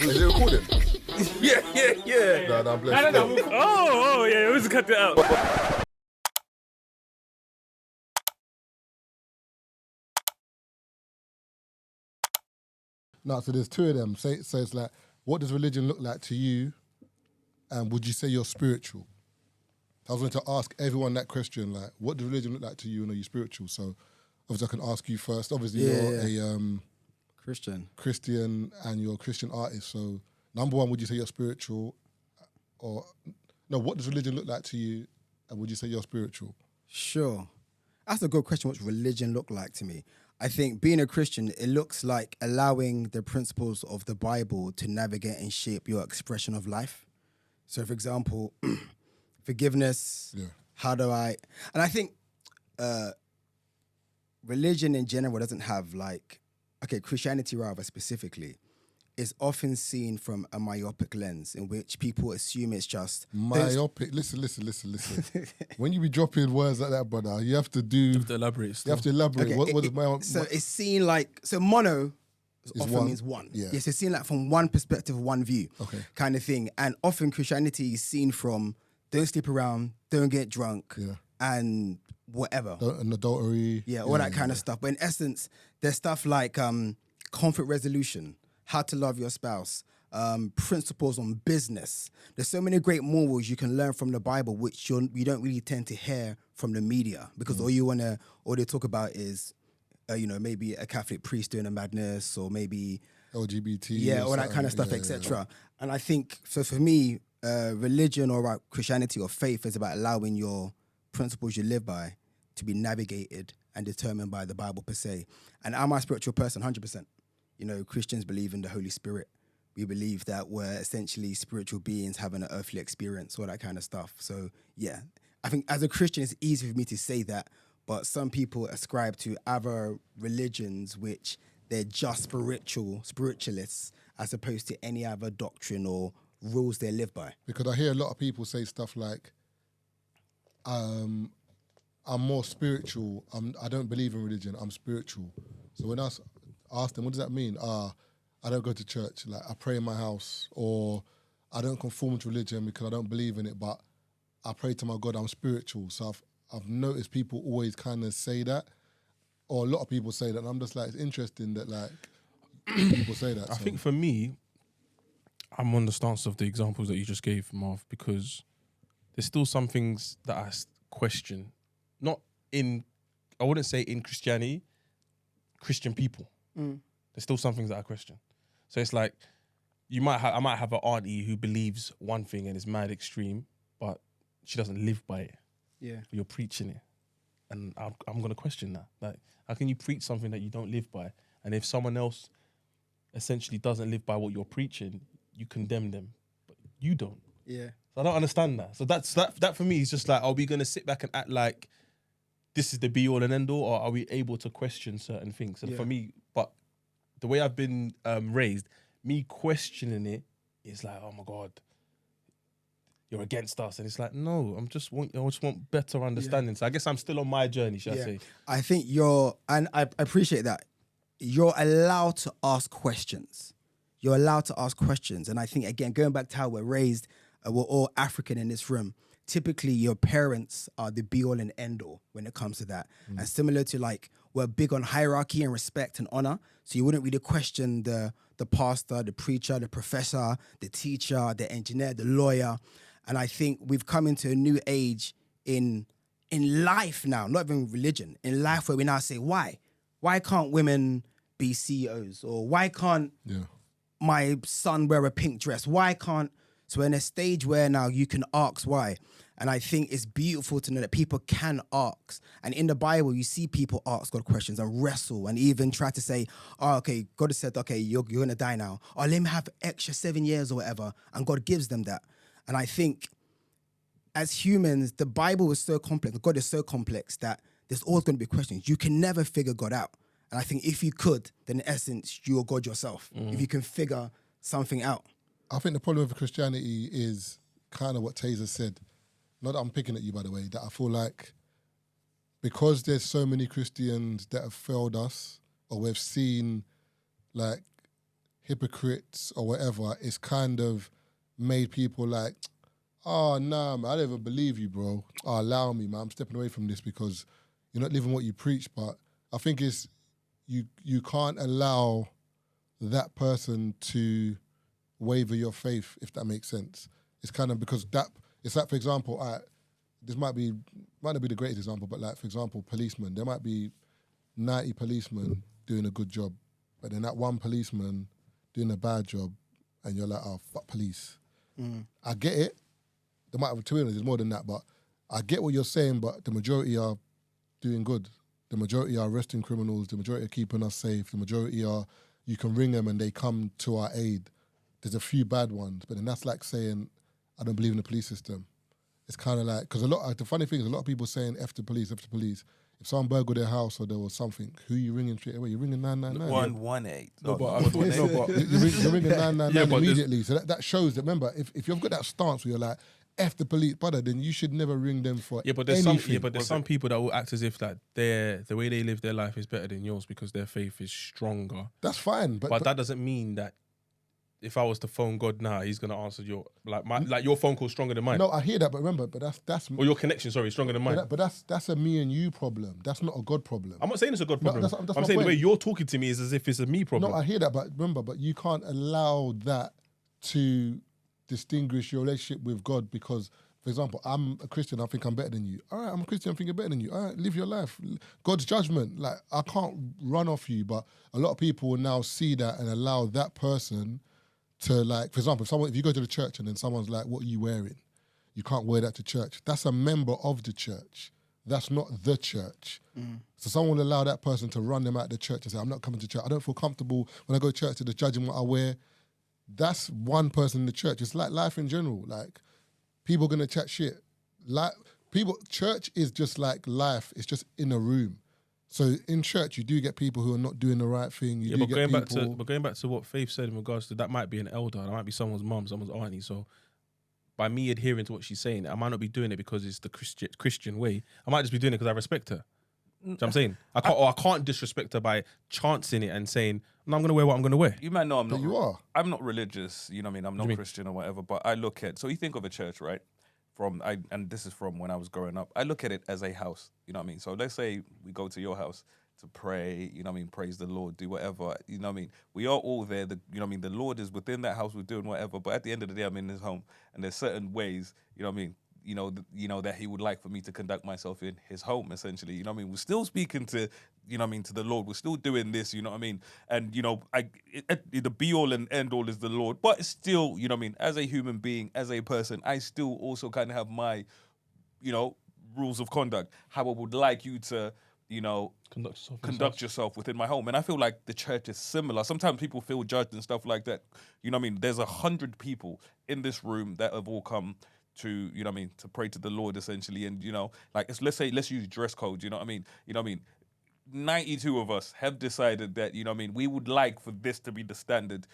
Is it recording? Yeah. No, I'm blessed. No. Oh, yeah, we just cut it out. No, so there's two of them. So it's like, what does religion look like to you? And would you say you're spiritual? I was going to ask everyone that question, like, what does religion look like to you and are you spiritual? So obviously I can ask you first. Obviously you're a Christian and you're a Christian artist. So number one, would you say you're spiritual? Or no, what does religion look like to you and would you say you're spiritual? Sure. That's a good question. What's religion look like to me? I think being a Christian, it looks like allowing the principles of the Bible to navigate and shape your expression of life. So, for example, forgiveness, how do I... And I think religion in general doesn't have like... Okay, Christianity rather specifically is often seen from a myopic lens in which people assume it's just... Myopic? Listen. When you be dropping words like that, brother, you have to elaborate. Still. You have to elaborate. Okay, What is myopic? So it's seen like... So mono often one. means one. Yeah. Yes, it's seen like from one perspective, one view kind of thing. And often Christianity is seen from don't sleep around, don't get drunk, and whatever. And adultery. Yeah, all that kind of stuff. But in essence, there's stuff like conflict resolution, how to love your spouse, principles on business. There's so many great morals you can learn from the Bible, which you don't really tend to hear from the media because all they talk about is, maybe a Catholic priest doing a madness or maybe LGBT. all that kind of stuff, etc. And I think so for me, religion or Christianity or faith is about allowing your principles you live by to be navigated and determined by the Bible per se. And I'm a spiritual person, 100%. Christians believe in the Holy Spirit. We believe that we're essentially spiritual beings having an earthly experience, all that kind of stuff. So, yeah, I think as a Christian, it's easy for me to say that, but some people ascribe to other religions which they're just spiritualists, as opposed to any other doctrine or rules they live by. Because I hear a lot of people say stuff like, I'm more spiritual. I don't believe in religion. I'm spiritual. So when I ask them, what does that mean? I don't go to church. Like I pray in my house, or I don't conform to religion because I don't believe in it. But I pray to my God. I'm spiritual. So I've noticed people always kind of say that, or a lot of people say that. And I'm just like, it's interesting that like people say that. I think for me, I'm on the stance of the examples that you just gave, Marv, because there's still some things that I question. I wouldn't say in Christianity, Christian people. There's still some things that I question. So it's like, I might have an auntie who believes one thing and is mad extreme, but she doesn't live by it. Yeah. You're preaching it. And I'm going to question that. Like, how can you preach something that you don't live by? And if someone else essentially doesn't live by what you're preaching, you condemn them, but you don't. Yeah. So I don't understand that. So that for me is just like, are we going to sit back and act like this is the be all and end all, or are we able to question certain things? And for me, but the way I've been raised, me questioning it is like, oh my God, you're against us. And it's like, no, I just want better understanding. So I guess I'm still on my journey, should I say. I think and I appreciate that. You're allowed to ask questions. You're allowed to ask questions. And I think, again, going back to how we're raised, we're all African in this room. Typically, your parents are the be-all and end-all when it comes to that. And similar to, like, we're big on hierarchy and respect and honor, so you wouldn't really question the pastor, the preacher, the professor, the teacher, the engineer, the lawyer. And I think we've come into a new age in life now, not even religion, in life where we now say, why? Why can't women be CEOs? Or why can't my son wear a pink dress? Why can't... So we're in a stage where now you can ask why. And I think it's beautiful to know that people can ask. And in the Bible, you see people ask God questions and wrestle and even try to say, oh, okay, God has said, okay, you're going to die now. Or let me have extra 7 years or whatever. And God gives them that. And I think as humans, the Bible is so complex, God is so complex that there's always going to be questions. You can never figure God out. And I think if you could, then in essence, you're God yourself. If you can figure something out. I think the problem with Christianity is kind of what Tazer said. Not that I'm picking at you, by the way, that I feel like because there's so many Christians that have failed us, or we've seen like hypocrites or whatever, it's kind of made people like, oh, nah, man, I don't even believe you, bro. Oh, allow me, man. I'm stepping away from this because you're not living what you preach. But I think it's, you can't allow that person to waver your faith, if that makes sense. It's kind of because that, it's like, for example, this might not be the greatest example, but like, for example, policemen. There might be 90 policemen doing a good job, but then that one policeman doing a bad job, and you're like, oh, fuck police. I get it. There might have, to be honest, there's more than that, but I get what you're saying, but the majority are doing good. The majority are arresting criminals. The majority are keeping us safe. The majority are, you can ring them and they come to our aid. There's a few bad ones, but then that's like saying, I don't believe in the police system. It's kind of like, because the funny thing is a lot of people saying F the police, F the police. If someone burgled their house or there was something, who you ringing straight away? You're ringing 999. 118. No, but I thought, You're ringing 999 but immediately. So that shows that, remember, if you've got that stance where you're like, F the police, brother, then you should never ring them for there's anything. some people that will act as if that the way they live their life is better than yours because their faith is stronger. That's fine. But that doesn't mean that if I was to phone God now, he's gonna answer your your phone call stronger than mine. No, I hear that, but remember, that's or your connection, sorry, stronger than mine. But that's a me and you problem. That's not a God problem. I'm not saying it's a God problem. that's I'm my saying point. the way you're talking to me is as if it's a me problem. No, I hear that, but remember, you can't allow that to distinguish your relationship with God because, for example, I'm a Christian, I think I'm better than you. All right, I'm a Christian, I think I'm better than you. All right, live your life. God's judgment, like, I can't run off you, but a lot of people will now see that and allow that person to, like, for example, if you go to the church and then someone's like, what are you wearing? You can't wear that to church. That's a member of the church. That's not the church. So someone will allow that person to run them out of the church and say, I'm not coming to church. I don't feel comfortable when I go to church to the judging what I wear. That's one person in the church. It's like life in general. Like, people are going to chat shit. Like, church is just like life. It's just in a room. So in church, you do get people who are not doing the right thing. But going back to what Faith said in regards to that might be an elder, that might be someone's mum, someone's auntie. So by me adhering to what she's saying, I might not be doing it because it's the Christian way. I might just be doing it because I respect her. Do you know what I'm saying? I can't disrespect her by chancing it and saying, no, I'm going to wear what I'm going to wear. You might know I'm not. You are. I'm not religious, you know what I mean? I'm not Christian or whatever, but I look at, so you think of a church, right? And this is from when I was growing up, I look at it as a house, you know what I mean? So let's say we go to your house to pray, you know what I mean, praise the Lord, do whatever, you know what I mean? We are all there, you know what I mean? The Lord is within that house, we're doing whatever, but at the end of the day, I'm in his home, and there's certain ways, you know what I mean, that he would like for me to conduct myself in his home, essentially, you know what I mean? We're still speaking to, you know what I mean, to the Lord, we're still doing this, you know what I mean? And, you know, the be-all and end-all is the Lord, but still, you know what I mean, as a human being, as a person, I still also kind of have my, you know, rules of conduct, how I would like you to, you know, conduct yourself within my home. And I feel like the church is similar. Sometimes people feel judged and stuff like that. You know what I mean? There's 100 people in this room that have all come to, you know what I mean, to pray to the Lord, essentially. And, you know, like, let's use dress code, you know what I mean? You know what I mean? 92 of us have decided that, you know what I mean, we would like for this to be the standard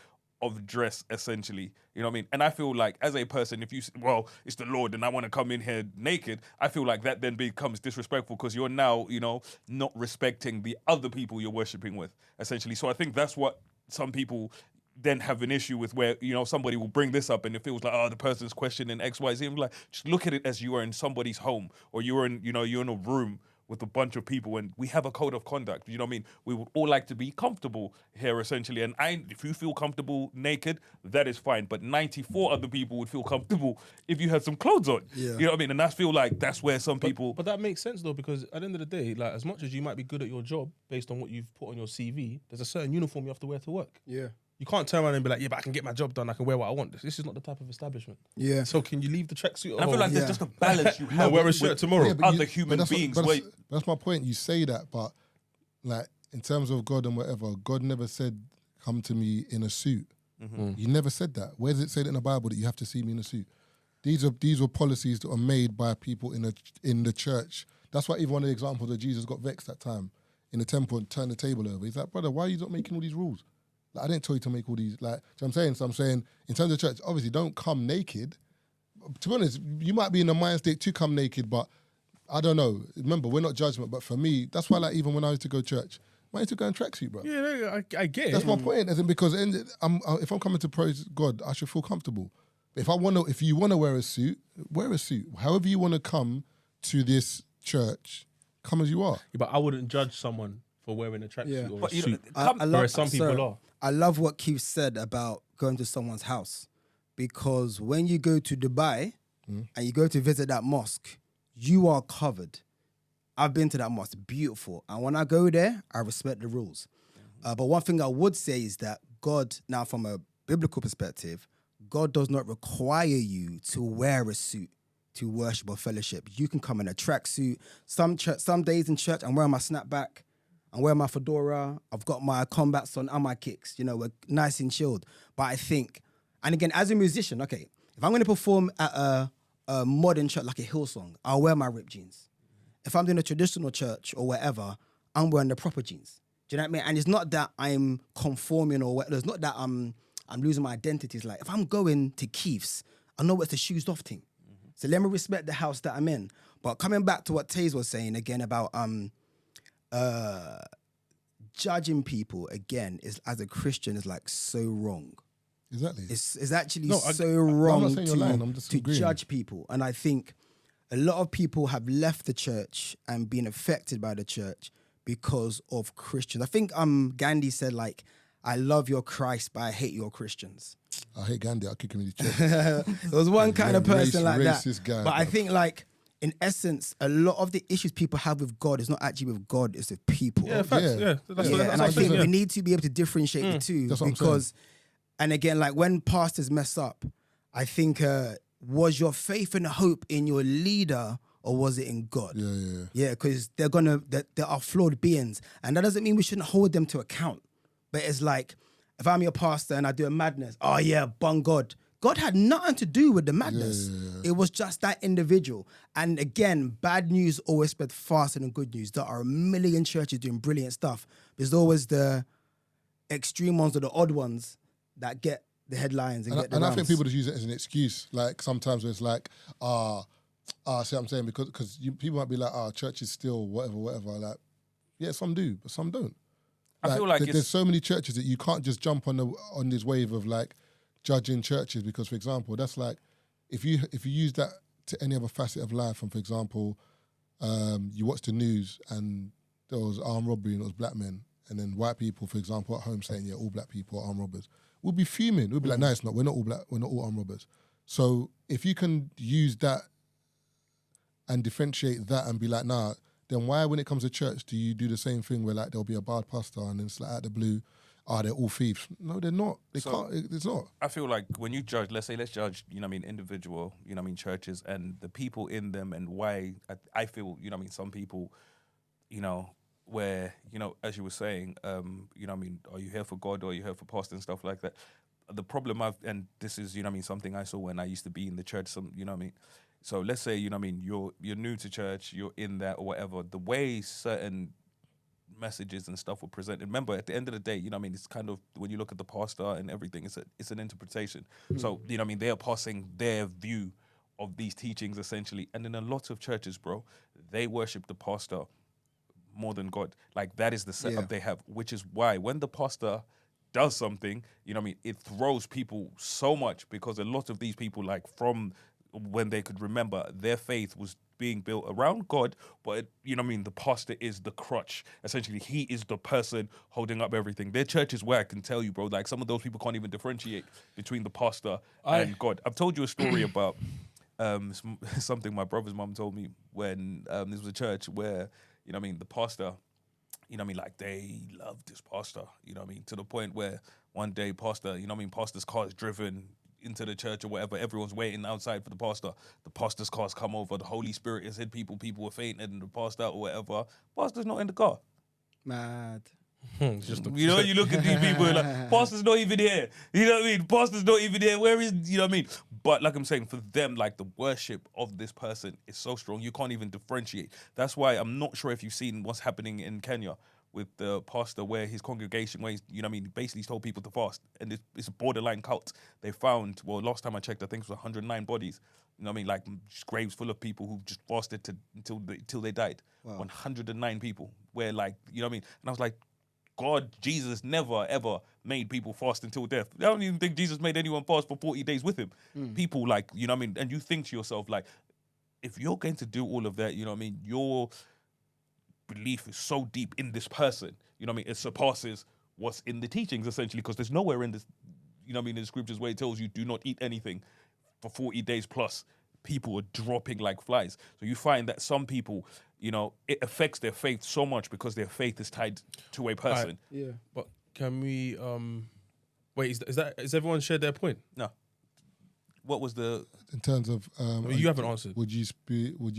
of dress, essentially, you know what I mean? And I feel like as a person, if you, well, it's the Lord and I want to come in here naked, I feel like that then becomes disrespectful because you're now, you know, not respecting the other people you're worshiping with, essentially. So I think that's what some people then have an issue with, where, you know, somebody will bring this up and it feels like, oh, the person's questioning X, Y, Z. I'm like, just look at it as you are in somebody's home, or you're in, you know, you're in a room with a bunch of people and we have a code of conduct, you know what I mean? We would all like to be comfortable here, essentially. And if you feel comfortable naked, that is fine. But 94 other people would feel comfortable if you had some clothes on. Yeah. You know what I mean? And I feel like that's where some people... But that makes sense though, because at the end of the day, like, as much as you might be good at your job based on what you've put on your CV, there's a certain uniform you have to wear to work. Yeah. You can't turn around and be like, yeah, but I can get my job done. I can wear what I want. This is not the type of establishment. Yeah. So can you leave the tracksuit? I feel like there's just a balance you have. Wear a shirt tomorrow. Yeah, other human beings. That's my point. You say that, but like in terms of God and whatever, God never said, "Come to me in a suit." Mm-hmm. You never said that. Where does it say that in the Bible that you have to see me in a suit? These were policies that are made by people in the church. That's why even one of the examples that Jesus got vexed that time in the temple and turned the table over. He's like, brother, why are you not making all these rules? Like, I didn't tell you to make all these, like, so I'm saying, in terms of church, obviously don't come naked. To be honest, you might be in a mind state to come naked, but I don't know. Remember, we're not judgment, but for me, that's why, like, even when I used to go to church, Why need to go in tracksuit, bro? Yeah, I get it. That's my point. As in, because if I'm coming to praise God, I should feel comfortable. If you wanna wear a suit, wear a suit. However you wanna come to this church, come as you are. Yeah, but I wouldn't judge someone for wearing a tracksuit Yeah. or But a you know, suit. love, some people are. I love what Keith said about going to someone's house, because when you go to Dubai and you go to visit that mosque, you are covered. I've been to that mosque, beautiful. And when I go there, I respect the rules. But one thing I would say is that God, now from a biblical perspective, God does not require you to wear a suit to worship or fellowship. You can come in a tracksuit. Some days in church, I'm wearing my snapback, I'm wearing my fedora, I've got my combats on and my kicks. You know, we're nice and chilled. But I think, and again, as a musician, okay, if I'm going to perform at a modern church like a Hillsong, I'll wear my ripped jeans. If I'm doing a traditional church or whatever, I'm wearing the proper jeans. Do you know what I mean? And it's not that I'm conforming or whatever. It's not that I'm losing my identity. It's like, if I'm going to Keith's, I know it's the shoes off thing. So let me respect the house that I'm in. But coming back to what Taze was saying again about judging people, again, is as a Christian is like so wrong. Exactly. It's actually No, so I'm wrong not saying you're lying, I'm just to agreeing. judge people. And I think a lot of people have left the church and been affected by the church because of Christians. I think Gandhi said, like, I love your Christ, but I hate your Christians. I hate Gandhi. I'll kick him in the chest. There was one kind of person like that. Racist guy, but I bruv. think, like, in essence, a lot of the issues people have with God is not actually with God, it's with people. Yeah, facts. Yeah. Yeah, that's what And I'm I think saying. we need to be able to differentiate the two, That's what I'm because, and again, like when pastors mess up, I think, was your faith and hope in your leader or was it in God? Yeah, because there are flawed beings, and that doesn't mean we shouldn't hold them to account. But it's like, if I'm your pastor and I do a madness, oh yeah, bung God. God had nothing to do with the madness. It was just that individual. And again, bad news always spread faster than good news. There are a million churches doing brilliant stuff. There's always the extreme ones or the odd ones that get the headlines and get the And I rounds. think people just use it as an excuse. Like sometimes it's like, see what I'm saying? Because people might be like, church is still whatever. Like, yeah, some do, but some don't. I feel like there's so many churches that you can't just jump on this wave of like judging churches, because, for example, that's like if you use that to any other facet of life, and for example, you watch the news and there was armed robbery and it was black men, and then white people, for example, at home saying, yeah, all black people are armed robbers, we'll be fuming. We'll be like, no, it's not. We're not all black. We're not all armed robbers. So if you can use that and differentiate that and be like, nah, then why, when it comes to church, do you do the same thing where like there'll be a bad pastor and then it's like out the blue, they're all thieves? No, they're not. They can't. It's not. I feel like when you judge, let's judge, individual, churches and the people in them and why I feel, some people, where, as you were saying, are you here for God or are you here for pastor and stuff like that? The problem and this is, something I saw when I used to be in the church, So let's say, you're new to church, you're in that or whatever, the way certain messages and stuff were presented. Remember, at the end of the day, it's kind of, when you look at the pastor and everything, it's an interpretation. So, they are passing their view of these teachings essentially. And in a lot of churches, bro, they worship the pastor more than God. Like that is the setup they have, which is why when the pastor does something, it throws people so much, because a lot of these people, like from when they could remember, their faith was being built around God, but the pastor is the crutch. Essentially, he is the person holding up everything. Their church is where I can tell you, bro, like some of those people can't even differentiate between the pastor and God. I've told you a story about something my brother's mum told me when this was a church where, the pastor, like they loved this pastor, to the point where one day pastor's car is driven into the church or whatever, everyone's waiting outside for the pastor's car's come over, the Holy Spirit has hit people were fainting and the pastor or whatever, pastor's not in the car. Mad. You look at these people like, pastor's not even here. You know what I mean? Pastor's not even here. Where is, you know what I mean? But like I'm saying, for them, like the worship of this person is so strong, you can't even differentiate. That's why I'm not sure if you've seen what's happening in Kenya with the pastor, where his congregation, where he's, basically he's told people to fast. And it's a borderline cult. They found, last time I checked, I think it was 109 bodies. Like just graves full of people who just fasted until they died. Wow. 109 people. Where like, and I was like, God, Jesus never ever made people fast until death. I don't even think Jesus made anyone fast for 40 days with him. People like, you know what I mean? And you think to yourself, like, if you're going to do all of that, you know what I mean? Your belief is so deep in this person, you know what I mean? It surpasses what's in the teachings, essentially, because there's nowhere in this, you know what I mean, in the scriptures where it tells you do not eat anything for 40 days plus. People are dropping like flies. So you find that some people, you know, it affects their faith so much because their faith is tied to a person. Yeah. But can we wait, is everyone shared their point? No. What was the... In terms of... you haven't answered. Would you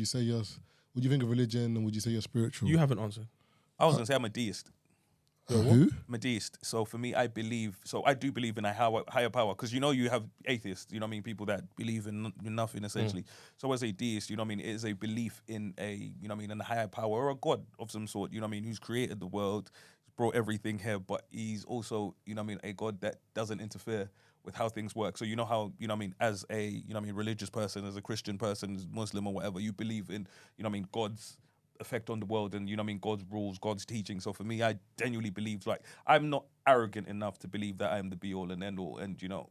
say yes? Would you think of religion and would you say you're spiritual? You haven't answered. I was going to say I'm a deist. Who? I'm a deist. So for me, I do believe in a higher power, because you know you have atheists, you know what I mean, people that believe in nothing essentially. So as a deist, you know what I mean, it is a belief in a, you know what I mean, in a higher power or a God of some sort, you know what I mean, who's created the world, brought everything here, but he's also, you know what I mean, a God that doesn't interfere with how things work. So you know how, you know what I mean, as a, you know what I mean, religious person, as a Christian person, as Muslim or whatever, you believe in, you know what I mean, God's effect on the world and, you know what I mean, God's rules, God's teaching. So for me, I genuinely believe, like, I'm not arrogant enough to believe that I am the be all and end all and, you know,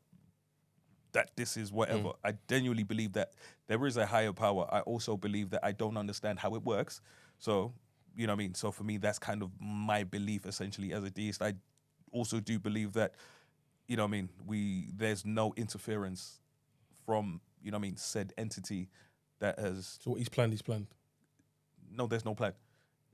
that this is whatever. I genuinely believe that there is a higher power. I also believe that I don't understand how it works. So, you know what I mean? So for me, that's kind of my belief essentially as a deist. I also do believe that, you know what I mean, there's no interference from, you know what I mean, said entity that has... So what he's planned. No, there's no plan.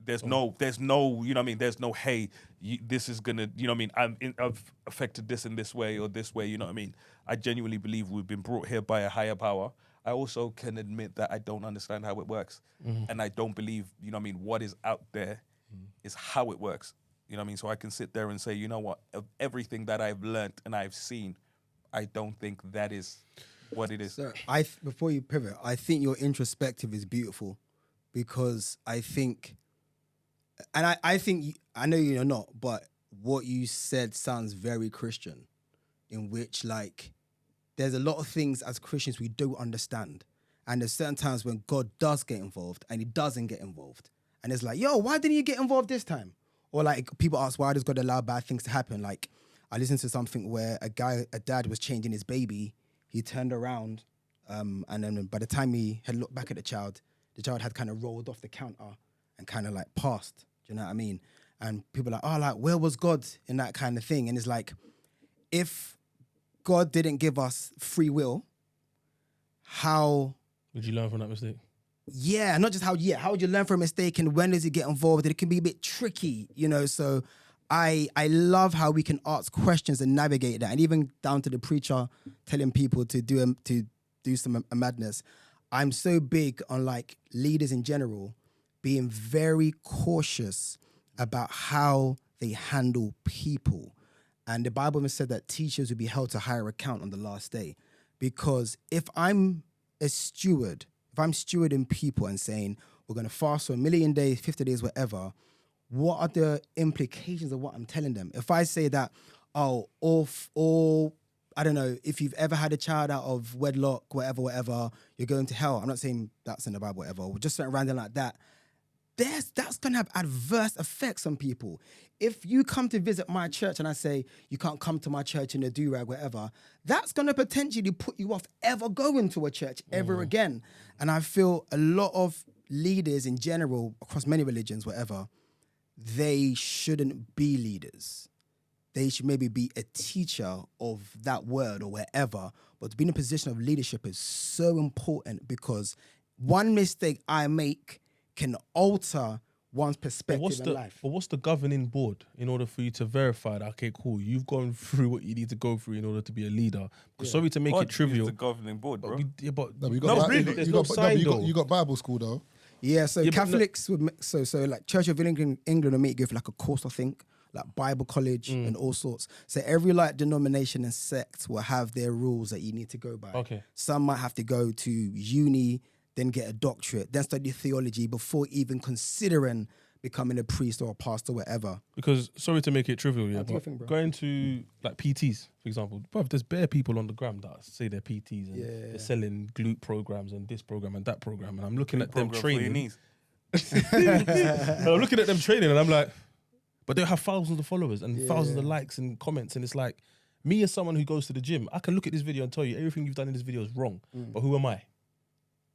There's no, you know what I mean? There's no, hey, this is gonna, you know what I mean? I've affected this in this way or this way, you know what I mean? I genuinely believe we've been brought here by a higher power. I also can admit that I don't understand how it works. And I don't believe, you know what I mean, what is out there is how it works. You know what I mean? So I can sit there and say, you know what, of everything that I've learned and I've seen, I don't think that is what it is. So before you pivot, I think your introspective is beautiful. Because I think, and I think, I know you're not, but what you said sounds very Christian, in which, like, there's a lot of things as Christians we don't understand. And there's certain times when God does get involved and he doesn't get involved. And it's like, yo, why didn't you get involved this time? Or like people ask, why does God allow bad things to happen? Like I listened to something where a dad was changing his baby. He turned around and then by the time he had looked back at the child had kind of rolled off the counter and kind of like passed. Do you know what I mean? And people are like, oh, like, where was God in that kind of thing? And it's like, if God didn't give us free will, how... Would you learn from that mistake? Yeah, not just how would you learn from a mistake and when does it get involved? It can be a bit tricky, you know, so I love how we can ask questions and navigate that. And even down to the preacher telling people to do some madness. I'm so big on like leaders in general being very cautious about how they handle people. And the Bible even said that teachers will be held to higher account on the last day. Because if I'm a steward, if I'm stewarding people and saying, we're going to fast for 1,000,000 days, 50 days, whatever, what are the implications of what I'm telling them? If I say that, I don't know, if you've ever had a child out of wedlock, whatever, you're going to hell. I'm not saying that's in the Bible, whatever. Just something random like that. That's going to have adverse effects on people. If you come to visit my church and I say, you can't come to my church in a do-rag, whatever, that's going to potentially put you off ever going to a church ever again. And I feel a lot of leaders in general, across many religions, whatever, they shouldn't be leaders. They should maybe be a teacher of that word or wherever. But to be in a position of leadership is so important because one mistake I make can alter one's perspective in life. But what's the governing board in order for you to verify that, okay, cool, you've gone through what you need to go through in order to be a leader? Because sorry to make it trivial. The governing board, bro. You got Bible school though. Yeah, so Catholics would so like Church of England would make you go for like a course, I think, like Bible college and all sorts. So every like denomination and sect will have their rules that you need to go by. Okay. Some might have to go to uni, then get a doctorate, then study theology before even considering becoming a priest or a pastor, whatever. Because, sorry to make it trivial, yeah, That's but nothing, bro. going to like PTs, for example, bruv, there's bare people on the gram that say they're PTs and they're selling glute programs and this program and that program, and I'm looking at them training. knees. And I'm looking at them training and I'm like, but they'll have thousands of followers and thousands of likes and comments, and it's like, me as someone who goes to the gym, I can look at this video and tell you everything you've done in this video is wrong, but who am I?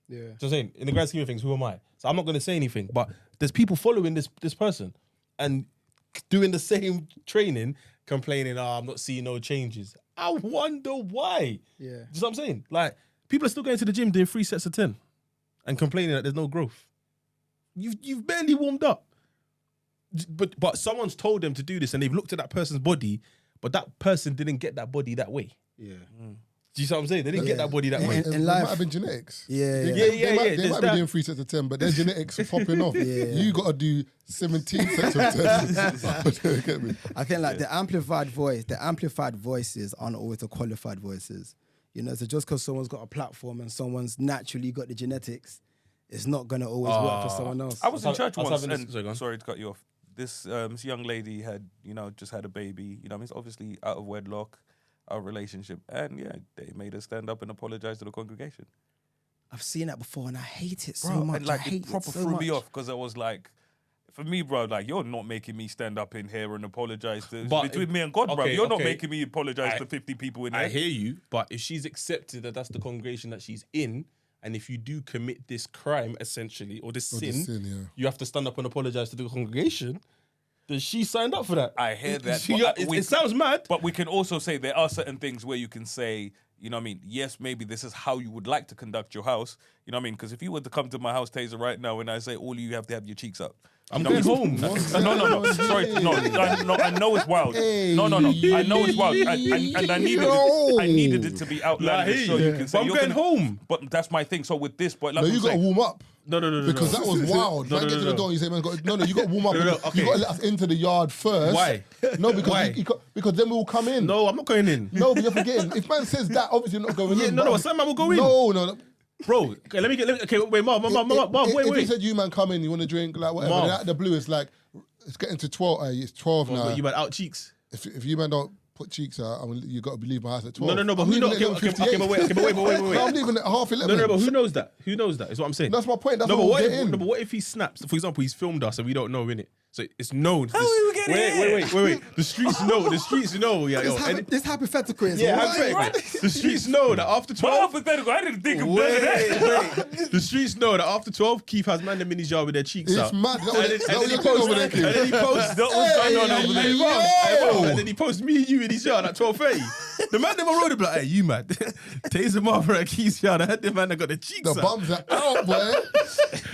Yeah. Do you know what I'm saying? In the grand scheme of things, who am I? So I'm not going to say anything, but there's people following this person and doing the same training, complaining, I'm not seeing no changes. I wonder why. Yeah. Do you know what I'm saying? Like, people are still going to the gym doing 3 sets of 10 and complaining that there's no growth. You've barely warmed up. But someone's told them to do this and they've looked at that person's body, but that person didn't get that body that way. Yeah. Do you see what I'm saying? They didn't get that body that way. It might have been genetics. Yeah. They might be doing 3 sets of 10, but their genetics are popping off. You got to do 17 sets of 10. Get me? I think like the amplified voices aren't always the qualified voices. You know, so just because someone's got a platform and someone's naturally got the genetics, it's not going to always work for someone else. I was in church once, and sorry to cut you off. This young lady had, just had a baby. It's obviously out of wedlock, out of relationship, and they made her stand up and apologize to the congregation. I've seen that before, and I hate it so Bro, much. and like, I hate it proper it so threw much. me off because I was like, for me, bro, like, you're not making me stand up in here and apologize to between me and God, bro. You're not making me apologize to 50 people in here. I hear you, but if she's accepted that that's the congregation that she's in, and if you do commit this crime, essentially, or this sin, you have to stand up and apologize to the congregation, then she signed up for that. I hear that. It sounds mad. But we can also say there are certain things where you can say, yes, maybe this is how you would like to conduct your house. Because if you were to come to my house, Tazer, right now, and I say, all you have to have your cheeks up. I'm going home. No. Sorry, no. I know it's wild. No. I know it's wild, and I needed it to be outlandish so you can say I'm going home. But that's my thing. So with this, but like you got to warm up. No. Because that was wild. Man, get to the door. You say, man, you got to warm up. You got to let us into the yard first. Why? No, because because then we will come in. No, I'm not going in. No, but you're forgetting. If man says that, obviously you're not going in. No, some man will go in. No. Bro, okay, let me wait, Mom, wait. If you said you man come in, you want to drink like whatever, then out of the blue it's like it's getting to 12. It's 12 now. But you man out cheeks. If you man don't put cheeks out, I mean, you got to leave my house at 12. No, but who knows? Okay, but wait. No, I'm leaving at 11:30. No, but who knows that? Who knows that? Is what I'm saying. That's my point. That's what we'll get in. No, but what if he snaps? For example, he's filmed us and we don't know, innit? So it's known. How are we getting in? Wait. The streets know. Yeah, This hypothetical is hypothetical. The streets know that after 12. Hypothetical. I didn't think of that. Wait. The streets know that after 12, Keith has man them in his yard with their cheeks out. It's mad. And then he posts. And then he posts me and you in his yard at 12:30. The man never wrote it, like, hey, you mad? Taser Marvin at Keith's yard. I had the man that got the cheeks The out. bums are out, boy.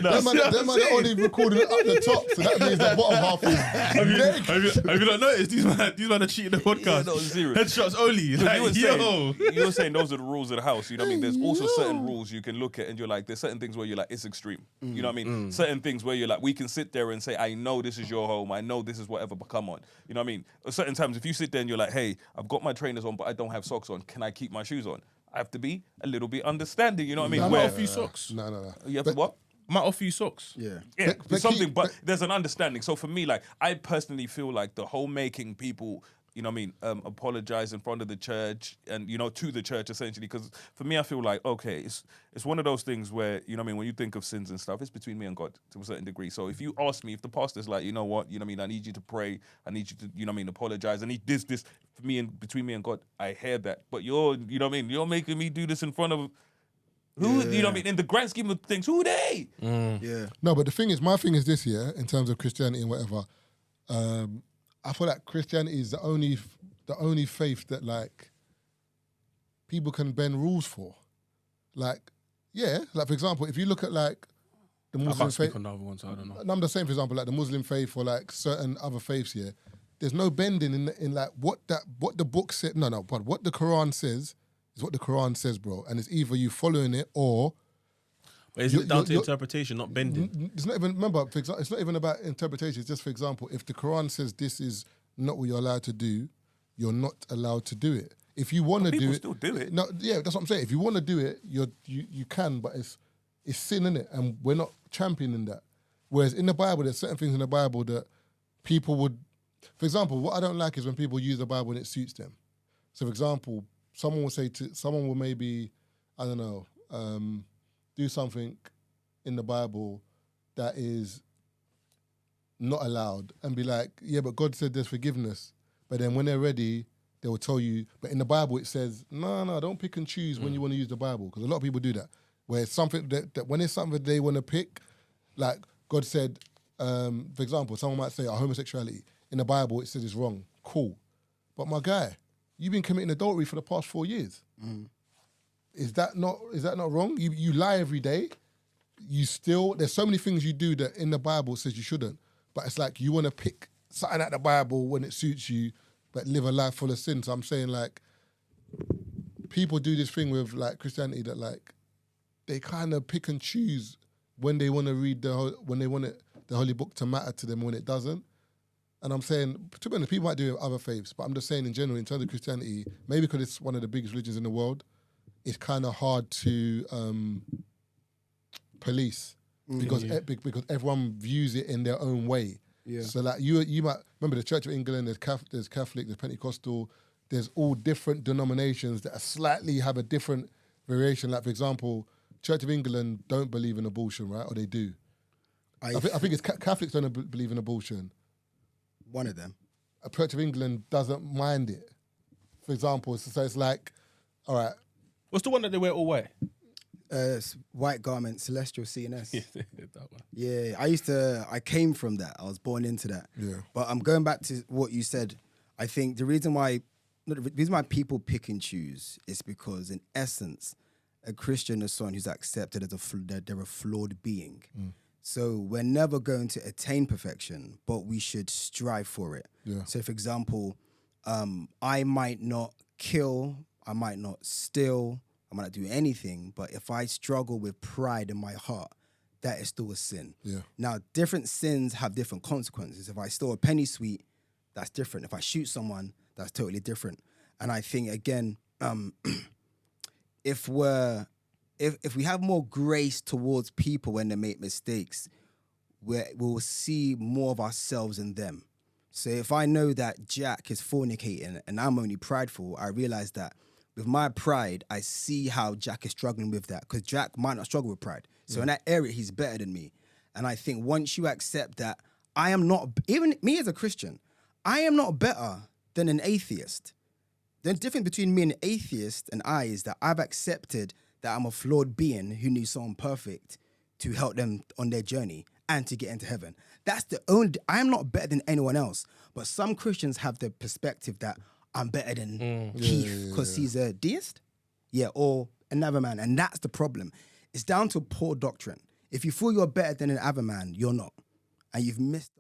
Them man are only recording it up the top, so that means the bottom half is Have you not noticed? These man are cheating the podcast. Yeah, no, serious. Headshots only. Like, you were saying those are the rules of the house. You know what I mean? There's also certain rules you can look at and you're like, there's certain things where you're like, it's extreme. You know what I mean? Certain things where you're like, we can sit there and say, I know this is your home. I know this is whatever, but come on. You know what I mean? Certain times, if you sit there and you're like, hey, I've got my trainers on, but I don't have socks on. Can I keep my shoes on? I have to be a little bit understanding. You know what I mean? I might offer you socks. No. You have to what? I might offer you socks. Yeah. But there's an understanding. So for me, like, I personally feel like the whole making people, you know what I mean, apologize in front of the church and, to the church essentially. Because for me, I feel like, okay, it's one of those things where, you know what I mean, when you think of sins and stuff, it's between me and God to a certain degree. So if you ask me, if the pastor's like, you know what I mean, I need you to pray, I need you to, you know what I mean, apologize, I need this for me and between me and God, I hear that. But you're, you know what I mean, you're making me do this in front of who, you know what I mean, in the grand scheme of things, who they? Yeah. No, but my thing is this, yeah, in terms of Christianity and whatever, I feel like Christianity is the only faith that, like, people can bend rules for. Like, yeah, like, for example, if you look at, like, the Muslim I can't faith. speak on the other ones, I don't know. And I'm the same, for example, like the Muslim faith or like certain other faiths, yeah. There's no bending in like what the book said. No, but what the Quran says is what the Quran says, bro. And it's either you following it or. But is it down to interpretation, not bending? It's not even, remember, for example, it's not even about interpretation. It's just, for example, if the Quran says this is not what you're allowed to do, you're not allowed to do it. If you want to do it. People still do it. No, yeah, that's what I'm saying. If you want to do it, you can, but it's sin, innit? And we're not championing that. Whereas in the Bible, there's certain things in the Bible that people would, for example, what I don't like is when people use the Bible and it suits them. So, for example, someone will maybe, I don't know, do something in the Bible that is not allowed and be like, yeah, but God said there's forgiveness. But then when they're ready, they will tell you, but in the Bible it says, no, don't pick and choose when you want to use the Bible. Because a lot of people do that. Where it's something that when it's something that they want to pick, like God said, for example, someone might say, homosexuality. In the Bible it says it's wrong. Cool. But my guy, you've been committing adultery for the past 4 years. Is that not wrong? You lie every day. You still, there's so many things you do that in the Bible says you shouldn't. But it's like you want to pick something out the Bible when it suits you, but live a life full of sin. So I'm saying, like, people do this thing with like Christianity that like they kind of pick and choose when they want to read when they want the holy book to matter to them when it doesn't. And I'm saying, to be honest, people might do it with other faiths, but I'm just saying in general, in terms of Christianity, maybe because it's one of the biggest religions in the world, it's kind of hard to police because everyone views it in their own way. Yeah. So like you might remember the Church of England. There's Catholic, there's Pentecostal. There's all different denominations that slightly have a different variation. Like for example, Church of England don't believe in abortion, right? Or they do. I think it's Catholics don't believe in abortion. One of them. A Church of England doesn't mind it. For example, so it's like, all right. What's the one that they wear all white? White garment, celestial CNS. That one. Yeah, I came from that. I was born into that. Yeah. But I'm going back to what you said. I think the reason why people pick and choose is because, in essence, a Christian is someone who's accepted as that they're a flawed being. So we're never going to attain perfection, but we should strive for it. Yeah. So, for example, I might not kill, I might not steal, I might not do anything, but if I struggle with pride in my heart, that is still a sin. Yeah. Now, different sins have different consequences. If I steal a penny sweet, that's different. If I shoot someone, that's totally different. And I think, again, if we have more grace towards people when they make mistakes, we'll see more of ourselves in them. So if I know that Jack is fornicating and I'm only prideful, I realize that with my pride, I see how Jack is struggling with that because Jack might not struggle with pride. So in that area, he's better than me. And I think once you accept that I am not, even me as a Christian, I am not better than an atheist. The difference between me and an atheist and I is that I've accepted that I'm a flawed being who needs someone perfect to help them on their journey and to get into heaven. That's the only, I'm not better than anyone else. But some Christians have the perspective that I'm better than Keith because he's a deist. Yeah, or another man. And that's the problem. It's down to poor doctrine. If you feel you're better than another man, you're not. And you've missed